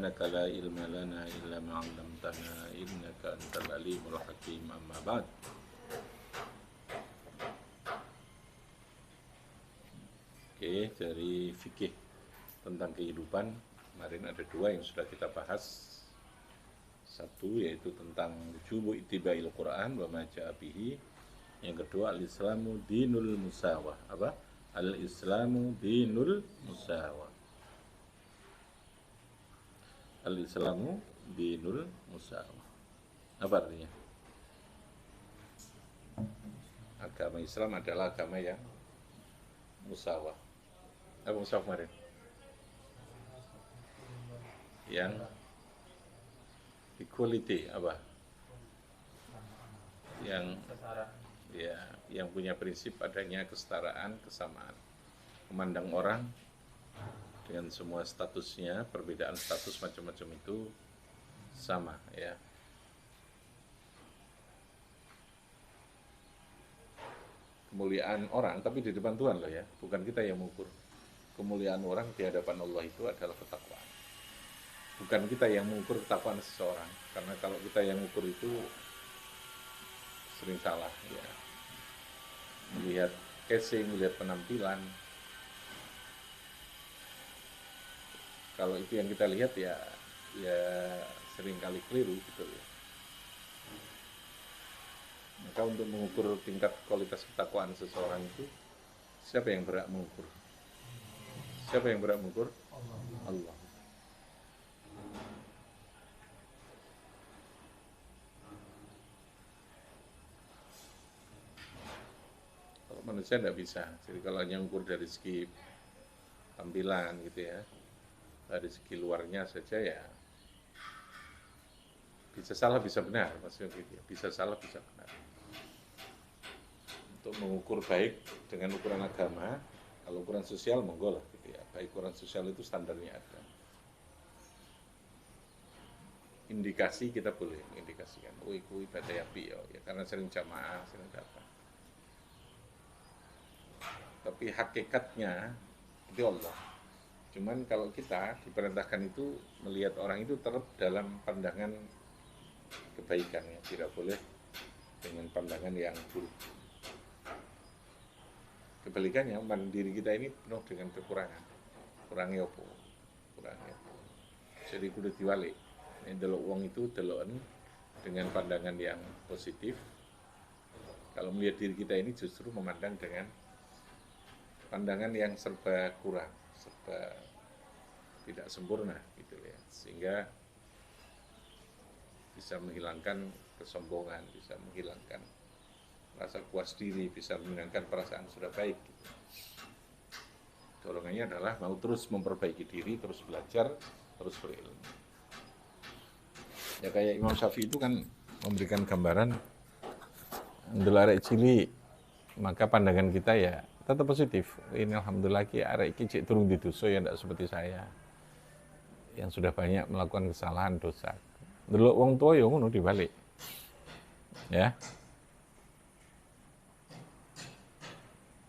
subhanaka la ilma lana illa ma 'allamtana innaka antal alimul hakim. Amma ba'd. Oke, dari fikih tentang kehidupan kemarin ada dua yang sudah kita bahas. Satu yaitu tentang wujubu ittiba'il Quran wa ma ja'a bihi. Yang kedua al-Islamu dinul musawah. Apa? Al-Islamu dinul musawah. Al-Islamu dinul musawah. Apa artinya? Agama Islam adalah agama yang musawah. Apa musawah kemarin? Yang equality apa? Yang punya prinsip adanya kesetaraan, kesamaan. Memandang orang dengan semua statusnya, perbedaan status macam-macam itu sama, ya. Kemuliaan orang, tapi di depan Tuhan loh ya, bukan kita yang mengukur. Kemuliaan orang di hadapan Allah itu adalah ketakwaan. Bukan kita yang mengukur ketakwaan seseorang, karena kalau kita yang mengukur itu sering salah, ya. Melihat casing, melihat penampilan. Kalau itu yang kita lihat ya sering kali keliru gitu ya. Maka untuk mengukur tingkat kualitas ketakwaan seseorang itu, siapa yang berhak mengukur? Siapa yang berhak mengukur? Allah. Kalau manusia tidak bisa. Jadi kalau hanya mengukur dari segi tampilan gitu ya, dari segi luarnya saja ya bisa salah bisa benar, maksudnya gitu ya. Bisa salah bisa benar. Untuk mengukur baik dengan ukuran agama, kalau ukuran sosial monggo lah gitu ya. Baik ukuran sosial itu standarnya ada. Indikasi kita boleh indikasikan. Oh, iku ibadah api ya, karena sering jamaah, sering apa. Tapi hakikatnya itu Allah. Cuman kalau kita diperintahkan itu melihat orang itu tetap dalam pandangan kebaikan ya, tidak boleh dengan pandangan yang buruk. Kebalikannya, diri kita ini penuh dengan kekurangan. Kurangnya apa? Jadi kudu diwalik. Ini delok wong itu deloken dengan pandangan yang positif. Kalau melihat diri kita ini justru memandang dengan pandangan yang serba kurang, serba tidak sempurna gitu ya, sehingga bisa menghilangkan kesombongan, bisa menghilangkan rasa puas diri, bisa menghilangkan perasaan sudah baik gitu. Dorongannya adalah mau terus memperbaiki diri, terus belajar, terus berilmu. Ya kayak Imam Syafi'i itu kan memberikan gambaran ndelok arek cilik, maka pandangan kita ya tetap positif. Ini alhamdulillah ki arek iki cek durung didosa ya ndak seperti saya yang sudah banyak melakukan kesalahan dosa. Delok wong tua ya ngono dibalik. Ya.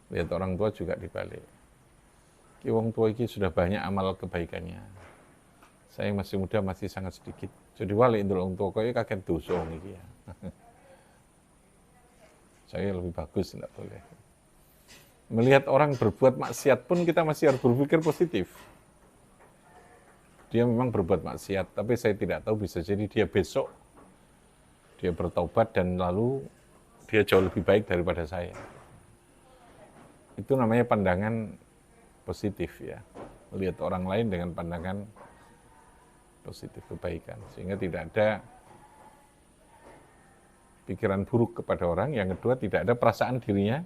Lihat orang tua juga dibalik. Ki wong tua iki sudah banyak amal kebaikannya. Saya yang masih muda masih sangat sedikit. Jadi wali ndelok wong tua koyo kaget dosa niki ya. Saya lebih bagus enggak boleh. Melihat orang berbuat maksiat pun kita masih harus berpikir positif. Dia memang berbuat maksiat, tapi saya tidak tahu, bisa jadi dia besok dia bertaubat dan lalu dia jauh lebih baik daripada saya. Itu namanya pandangan positif ya. Melihat orang lain dengan pandangan positif kebaikan, sehingga tidak ada pikiran buruk kepada orang. Yang kedua, tidak ada perasaan dirinya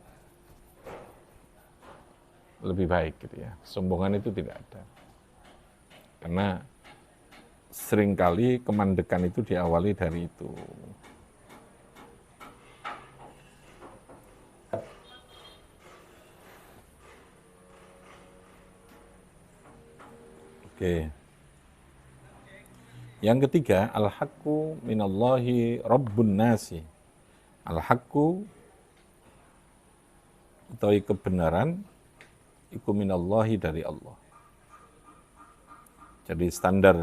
lebih baik gitu ya. Sombongan itu tidak ada. Karena seringkali kemandekan itu diawali dari itu. Oke. Yang ketiga, al-haqqu minallahi rabbun nasi. Al-haqqu utawi kebenaran iku minallahi dari Allah. Jadi standar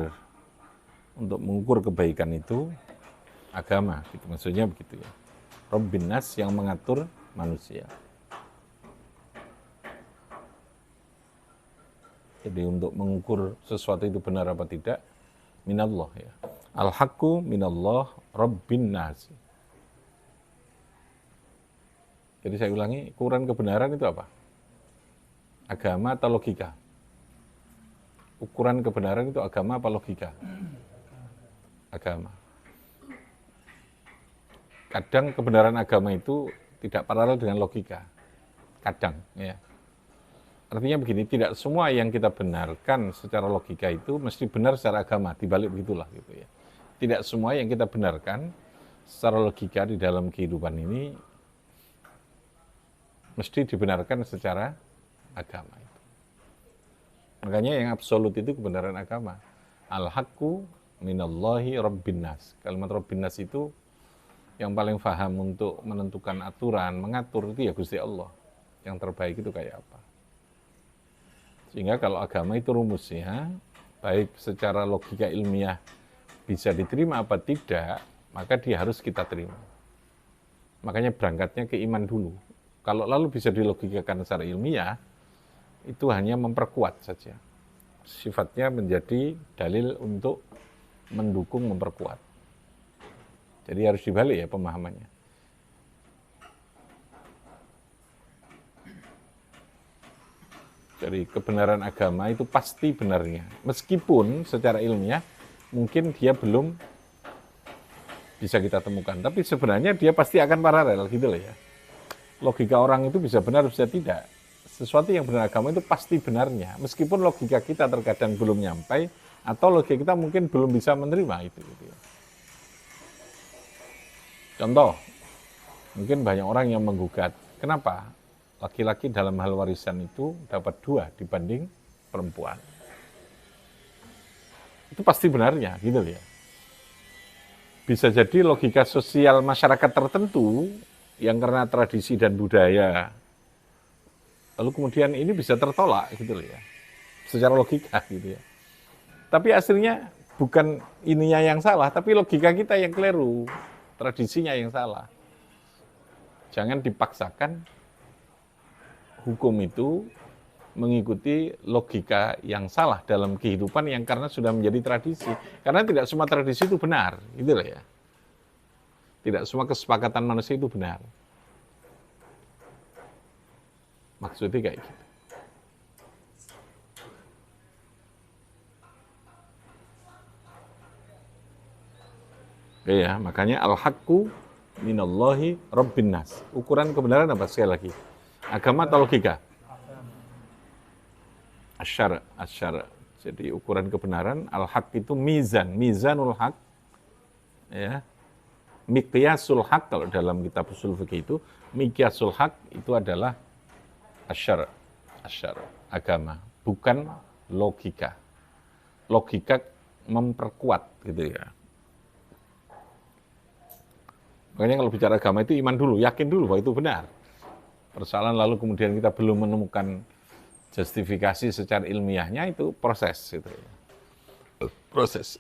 untuk mengukur kebaikan itu agama, gitu. Maksudnya begitu ya. Rabbin nas, yang mengatur manusia. Jadi untuk mengukur sesuatu itu benar apa tidak, minallah ya. Al-haqqu minallah Rabbin nas. Jadi saya ulangi, ukuran kebenaran itu apa? Agama atau logika? Ukuran kebenaran itu agama apa logika? Agama. Kadang kebenaran agama itu tidak paralel dengan logika. Kadang, ya. Artinya begini, tidak semua yang kita benarkan secara logika itu mesti benar secara agama, dibalik begitulah gitu ya. Tidak semua yang kita benarkan secara logika di dalam kehidupan ini mesti dibenarkan secara agama itu. Makanya yang absolut itu kebenaran agama. Al-haqqu minallahi rabbin nas. Kalimat rabbin nas itu yang paling paham untuk menentukan aturan, mengatur itu ya Gusti Allah. Yang terbaik itu kayak apa. Sehingga kalau agama itu rumusnya, baik secara logika ilmiah bisa diterima apa tidak, maka dia harus kita terima. Makanya berangkatnya ke iman dulu. Kalau lalu bisa dilogikakan secara ilmiah, itu hanya memperkuat saja. Sifatnya menjadi dalil untuk mendukung, memperkuat. Jadi harus dibalik ya pemahamannya. Jadi kebenaran agama itu pasti benarnya. Meskipun secara ilmiah mungkin dia belum bisa kita temukan. Tapi sebenarnya dia pasti akan paralel gitu loh ya. Logika orang itu bisa benar, bisa tidak. Sesuatu yang benar agama itu pasti benarnya. Meskipun logika kita terkadang belum nyampai, atau logika kita mungkin belum bisa menerima itu. Gitu ya. Contoh, mungkin banyak orang yang menggugat. Kenapa laki-laki dalam hal warisan itu dapat 2 dibanding perempuan? Itu pasti benarnya, gitu ya. Bisa jadi logika sosial masyarakat tertentu yang karena tradisi dan budaya, lalu kemudian ini bisa tertolak gitu loh ya, secara logika gitu ya. Tapi aslinya bukan ininya yang salah, tapi logika kita yang keliru, tradisinya yang salah. Jangan dipaksakan hukum itu mengikuti logika yang salah dalam kehidupan yang karena sudah menjadi tradisi. Karena tidak semua tradisi itu benar, gitu loh ya. Tidak semua kesepakatan manusia itu benar. Maksudnya kayak gitu. Ya, makanya al-haqqu minallahi rabbin nas. Ukuran kebenaran apa sekali lagi? Agama atau logika? Asyara. Jadi ukuran kebenaran al-haq itu mizanul haq. Ya. Miqyasul haq kalau dalam kitab usul fikih itu, miqyasul haq itu adalah asyara, agama, bukan logika. Logika memperkuat gitu ya. Makanya kalau bicara agama itu iman dulu, yakin dulu bahwa itu benar. Persoalan lalu kemudian kita belum menemukan justifikasi secara ilmiahnya, itu proses gitu ya. Proses.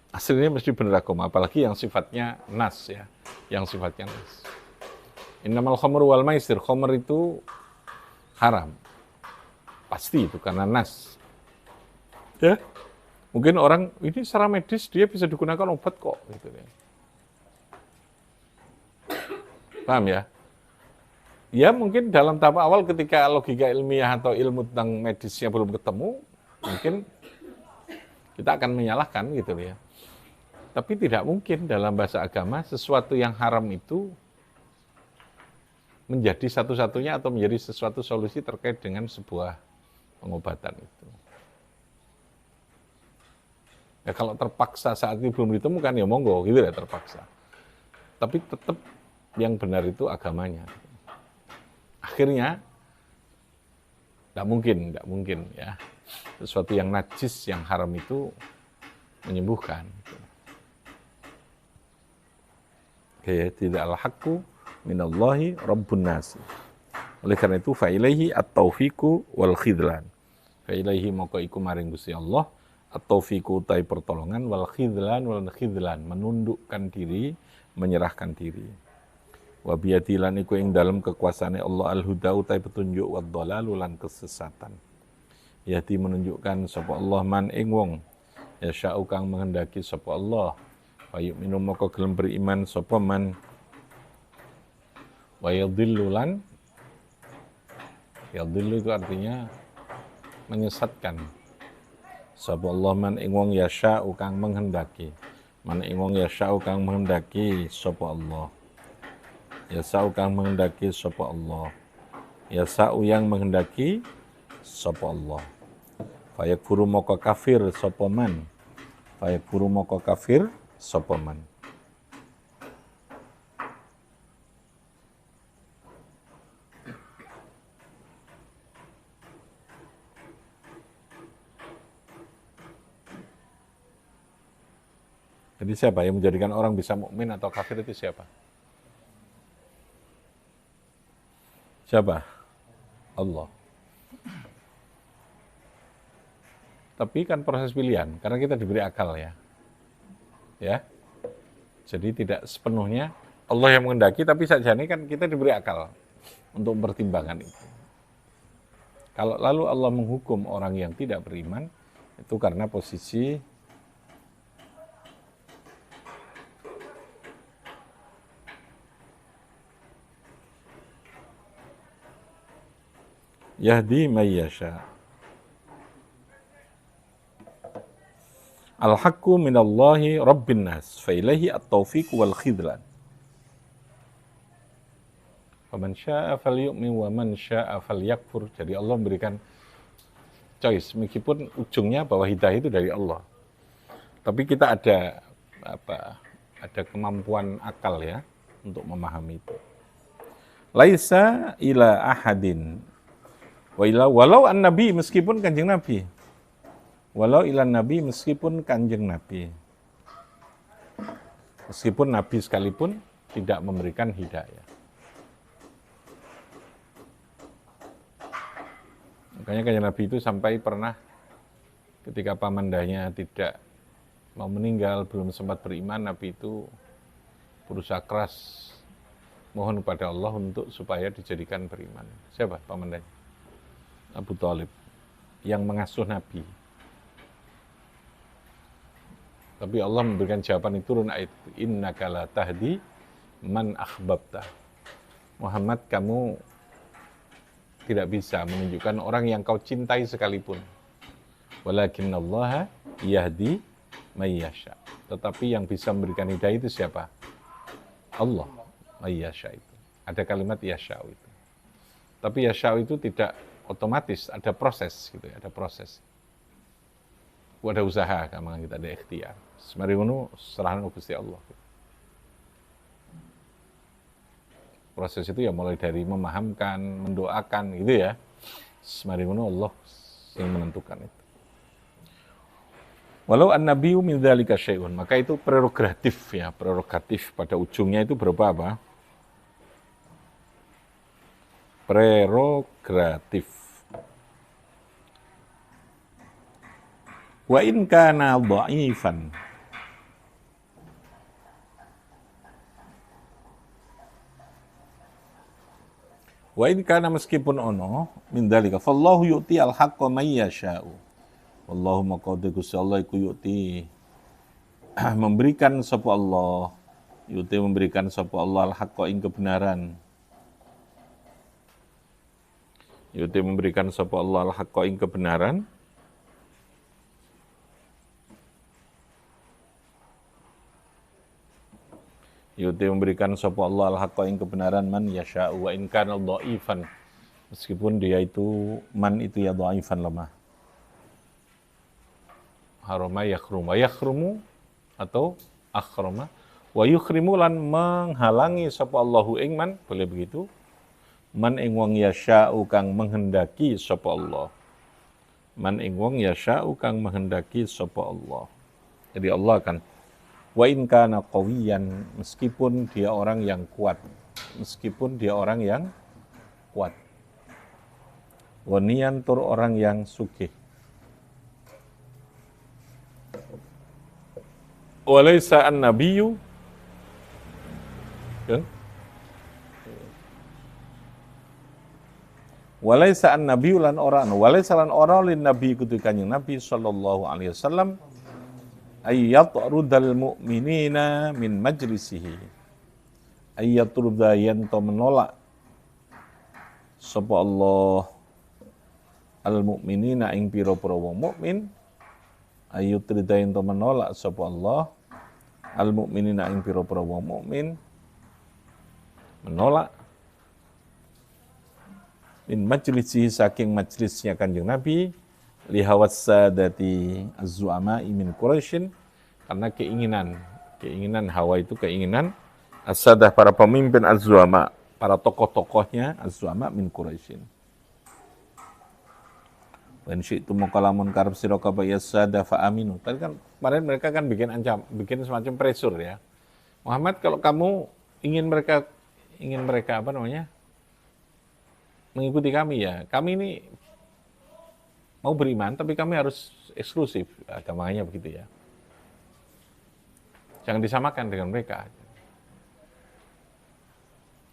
Aslinya mesti benar agama, apalagi yang sifatnya nas ya, yang sifatnya nas. Innamal khamru wal maisir, khamr itu haram. Pasti itu karena nas. Ya. Mungkin orang ini secara medis dia bisa digunakan obat kok gitu ya. Paham ya? Ya mungkin dalam tahap awal ketika logika ilmiah atau ilmu tentang medisnya belum ketemu, mungkin kita akan menyalahkan gitu ya. Tapi tidak mungkin dalam bahasa agama sesuatu yang haram itu menjadi satu-satunya atau menjadi sesuatu solusi terkait dengan sebuah pengobatan itu. Ya kalau terpaksa saat ini belum ditemukan ya monggo gitu ya terpaksa. Tapi tetap yang benar itu agamanya. Akhirnya tidak mungkin ya sesuatu yang najis yang haram itu menyembuhkan. Oke, tidaklah haqqu minallahi rabbun nas. Oleh karena itu fa ilaihi at-taufiqu wal khidlan. Fa ilaihi maka iku maring Gusti Allah At-taufiqu utai pertolongan, wal khidlan menundukkan diri, menyerahkan diri. Wa biyadilan iku ing dalam kekuasaane Allah al-huda utai petunjuk wa dhalalu lan kesesatan. Yahdi menunjukkan sapa Allah man ing wong ya sya'u kang menghendaki sapa Allah. Wa yu'minu maka gelem beriman sapa man. Wa yadhillu lan yadhillu itu artinya menyesatkan. Sapa Allah man ing wong ya sya'u kang menghendaki. Man ing wong ya sya'u kang menghendaki sapa Allah. Ya sa'u kang menghendaki sapa Allah. Ya sa'u yang menghendaki sapa Allah. Fayakfuru maka kafir sapa man. Fayakfuru maka kafir sapa man. Jadi siapa yang menjadikan orang bisa mukmin atau kafir itu siapa? Siapa? Allah. Tapi kan proses pilihan, karena kita diberi akal ya. Ya. Jadi tidak sepenuhnya Allah yang menghendaki, tapi saja ini kan kita diberi akal untuk mempertimbangkan itu. Kalau lalu Allah menghukum orang yang tidak beriman, itu karena posisi Yahdi mayyasha. Al-haqqu minallahi rabbin nas, fa ilaihi at-taufiq wal khidlan. Faman syaa'a falyu'min wa man syaa'a falyakfur. Jadi Allah memberikan choice, meskipun ujungnya bahwa hidayah itu dari Allah. Tapi kita ada kemampuan akal ya untuk memahami itu. Laisa ila ahadin walau an-nabi, meskipun kanjeng Nabi. Walau ilan Nabi, meskipun kanjeng Nabi. Meskipun Nabi sekalipun tidak memberikan hidayah. Makanya kanjeng Nabi itu sampai pernah ketika pamandanya tidak mau meninggal, belum sempat beriman, Nabi itu berusaha keras mohon kepada Allah untuk supaya dijadikan beriman. Siapa pamandanya? Abu Thalib, yang mengasuh Nabi. Tapi Allah memberikan jawaban itu turun ayat, innaka la tahdi man akhbabta. Muhammad, kamu tidak bisa menunjukkan orang yang kau cintai sekalipun. Walakinnallaha yahdi may yasha. Tetapi yang bisa memberikan hidayah itu siapa? Allah, may yasha itu. Ada kalimat yasha itu. Tapi yasha itu tidak otomatis, ada proses gitu ya, ada proses. Ada usaha, kamang kita ada ikhtiar. Semari ngono serahan Gusti Allah. Proses itu ya mulai dari memahamkan, mendoakan gitu ya. Semari ngono Allah yang menentukan itu. Walau an-nabiyyu min dzalika syai'un, maka itu prerogatif ya, prerogatif pada ujungnya itu berupa apa? Prerogatif. Wa in kana dha'ifan. Wa in kana, meskipun ono min dzalika fallahu yu'ti al-haqqa may yasha'u. Wallahu maqadir Gusti Allah iku yu'ti memberikan sapa Allah, yu'ti memberikan sapa Allah al-haqqa ing kebenaran. Yu'ti memberikan sapa Allah al-haqqa ing kebenaran. Yu'ti memberikan sapa Allah al-haqqa ing kebenaran man yasha'u wa in kana dhaifan. Meskipun dia itu man itu ya dhaifan, lemah. Harama yakhrumu atau akhrama wa yukhrimu lan menghalangi sapa Allahu ing man, boleh begitu. Man ing wong yasha'u kang menghendaki sapa Allah. Man ing wong yasha'u kang menghendaki sapa Allah. Jadi Allah akan wa in kana qawiyan, meskipun dia orang yang kuat, meskipun dia orang yang kuat. Waniyan tur orang yang sugih. Walaysa an-nabiyyu, kan? Walaysa an-nabiyyu lan lin nabi kudu kanjeng Nabi sallallahu alaihi wasallam ayyatrudal mu'minina min majlisihi. Ayyatruda yanto menolak sapa Allah al mu'minina ing pira-pira wong mukmin. Ayyatruda yanto menolak sapa Allah al mu'minina ing pira-pira wong mukmin, menolak min majlisihi saking majlisnya kanjeng Nabi, lihawat sadati az-zu'ama min Quraisyin, karena keinginan hawa itu keinginan as-sadah para pemimpin az-zu'ama, para tokoh-tokohnya az-zu'ama min Quraisyin. Wa in syi'tum maqalamun karab sira ka as-sadah fa aminu. Tadi kan kemarin mereka kan bikin semacam pressure ya. Muhammad, kalau kamu ingin mereka mengikuti kami ya. Kami ini mau beriman, tapi kami harus eksklusif agamanya begitu ya. Jangan disamakan dengan mereka.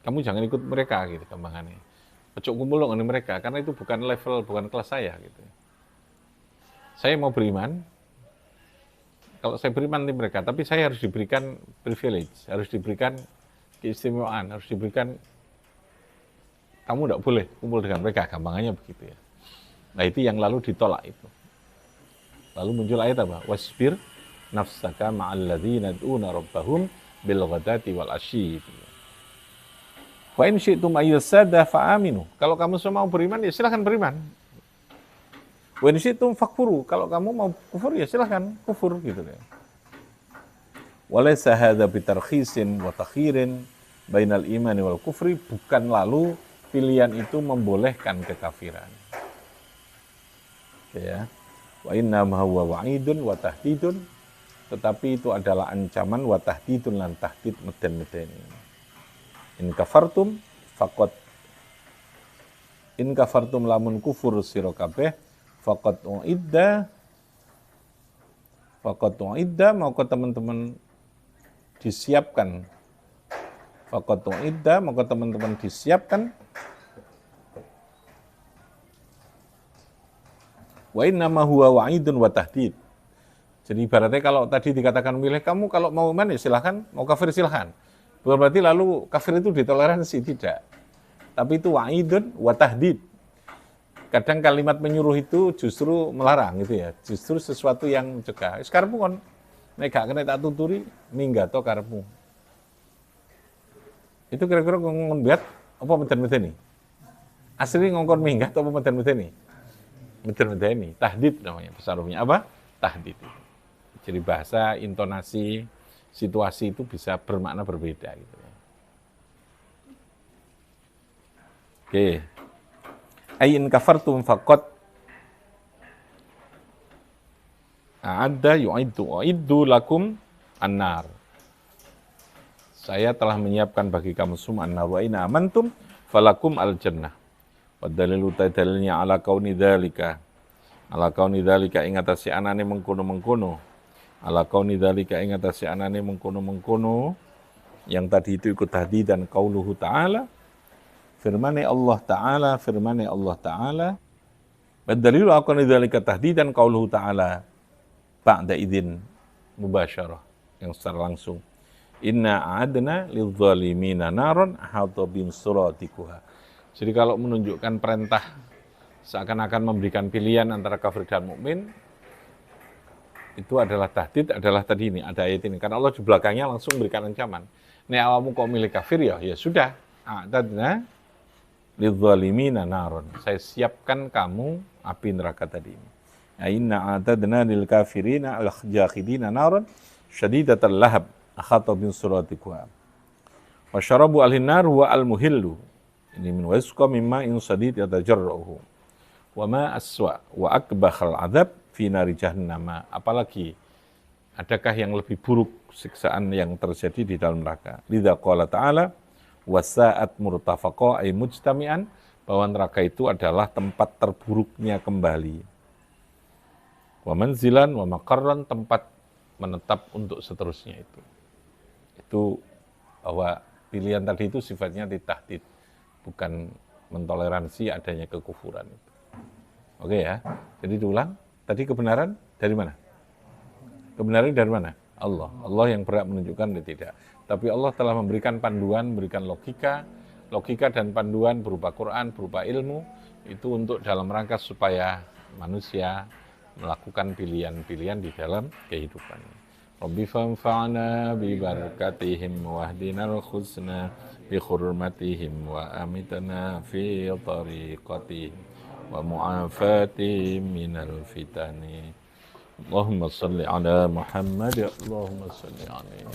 Kamu jangan ikut mereka gitu gampangannya. Ojo kumpul dengan mereka, karena itu bukan level, bukan kelas saya gitu. Saya mau beriman. Kalau saya beriman di mereka, tapi saya harus diberikan privilege, harus diberikan keistimewaan, harus diberikan kamu tidak boleh kumpul dengan mereka, gampangannya begitu ya. Nah itu yang lalu ditolak itu. Lalu muncul ayat apa? Wasbir nafsaka ma'al ladzina yad'una rabbahum bil ghadati wal asyi. Wa in syi'tum ayyasada fa aminu. Kalau kamu semua mau beriman ya silahkan beriman. Wa in syi'tum fakfuru. Kalau kamu mau kufur ya silahkan kufur gitu ya. Walaysa hadza bitarkhisin wa takhirin bainal imani wal kufri, bukan lalu pilihan itu membolehkan kekafiran. Ya. Wa inna ma huwa wa'idun wa tahdidun, tetapi itu adalah ancaman wa tahdidun lan tahdid meden-medeni. In kafartum lamun kufur sira kabeh faqad uidda maka teman-teman disiapkan. Faqad uidda maka teman-teman disiapkan. Wa inna ma huwa wa'idun wa tahdid. Jadi ibaratnya kalau tadi dikatakan milih kamu kalau mau iman ya silahkan, mau kafir silahkan. Bukan berarti lalu kafir itu ditoleransi, tidak. Tapi itu wa'idun wa tahdid. Kadang kalimat menyuruh itu justru melarang gitu ya. Justru sesuatu yang mencegah. Sekarang pun nek gak kena tak tuturi minggato karepmu. Itu kira-kira ngomong biat apa meden-medeni? Asli ngongkon minggat apa meden-medeni? Meden-medeni, tahdid namanya, bahasa Arabnya apa? Tahdid. Jadi bahasa, intonasi, situasi itu bisa bermakna berbeda gitu. Oke. Ayin kafartum faqad a'adda yu'iddu lakum an-nar. Saya telah menyiapkan bagi kamu semua an-nar wa in amantum falakum al-jannah. Wa dalilu dalilnya ala kauni dzalika. Ala kauni dzalika ing atase anane mengkono-mengkono. Ala kauni dzalika ing atase anane mengkono-mengkono. Yang tadi itu ikut tahdid dan qauluhu ta'ala. Firman Allah Ta'ala. Wa dalilu ala kauni dzalika tahdid dan qauluhu ta'ala. Ba'da idzin mubasyarah yang secara langsung. Inna a'adna lidzalimina naron ahata bim suratikuha. Jadi kalau menunjukkan perintah seakan-akan memberikan pilihan antara kafir dan mukmin, itu adalah tahdid, adalah tadi ini, ada ayat ini. Karena Allah di belakangnya langsung memberikan ancaman. Nek awakmu kok milih kafir ya sudah. A'adna lidzalimina naron. Saya siapkan kamu api neraka tadi ini. Inna a'adna lil kafirina al-jakhidina naron syadidatal lahab akhata bin suratikuha. Wa syarabu al-nar wa al-muhillu. Ini min wasqa mimma in sadid yatajarruhu. Wa ma aswa wa akbakhal adzab fi nari jahannam. Apalagi adakah yang lebih buruk siksaan yang terjadi di dalam neraka. Lidza qala ta'ala wasa'at murtafaqa ay mujtami'an, bahwa neraka itu adalah tempat terburuknya kembali. Wa manzilan wa maqarran, tempat menetap untuk seterusnya itu. Itu bahwa pilihan tadi itu sifatnya ditahdid, bukan mentoleransi adanya kekufuran itu. Oke ya, jadi diulang, tadi kebenaran dari mana? Kebenaran dari mana? Allah. Allah yang berhak menunjukkan dan tidak. Tapi Allah telah memberikan panduan, memberikan logika dan panduan berupa Quran, berupa ilmu, itu untuk dalam rangka supaya manusia melakukan pilihan-pilihan di dalam kehidupan. Rabbi fanfa'na bi barakatihim wahdinal khusna bi hurmatihim wa amitna fi tariqatihim wa mu'afatihim minal fitani. Allahumma salli ala Muhammad, Allahumma salli alaihi.